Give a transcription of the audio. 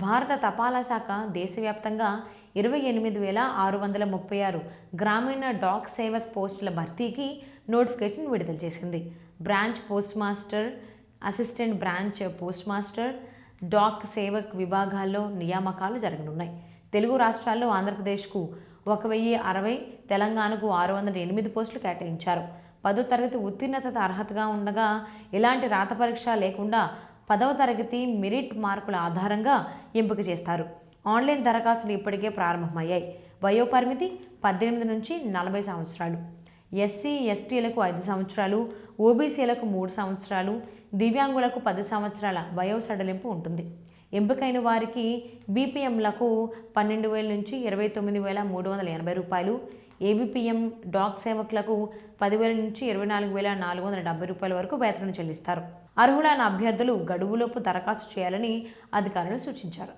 భారత తపాలా శాఖ దేశవ్యాప్తంగా 28,636 గ్రామీణ డాక్ సేవక్ పోస్టుల భర్తీకి నోటిఫికేషన్ విడుదల చేసింది. Branch post master, assistant branch post master, Dak Sevak విభాగాల్లో నియామకాలు జరగనున్నాయి. తెలుగు రాష్ట్రాల్లో ఆంధ్రప్రదేశ్కు 1,060, తెలంగాణకు 608 పోస్టులు కేటాయించారు. 10వ తరగతి ఉత్తీర్ణత అర్హతగా ఉండగా ఎలాంటి రాత పరీక్ష లేకుండా 10వ తరగతి మెరిట్ మార్కుల ఆధారంగా ఎంపిక చేస్తారు. ఆన్లైన్ దరఖాస్తులు ఇప్పటికే ప్రారంభమయ్యాయి. వయోపరిమితి 18 నుంచి 40 సంవత్సరాలు. ఎస్సీ, ఎస్టీలకు 5 సంవత్సరాలు, ఓబీసీలకు 3 సంవత్సరాలు, దివ్యాంగులకు 10 సంవత్సరాల వయో సడలింపు ఉంటుంది. ఎంపికైన వారికి బీపీఎంలకు 12,000 నుంచి 29,380 రూపాయలు, ఏబీపీఎం డాక్ సేవకులకు 10,000 నుంచి 24,470 రూపాయల వరకు వేతనం చెల్లిస్తారు. అర్హులైన అభ్యర్థులు గడువులోపు దరఖాస్తు చేయాలని అధికారులు సూచించారు.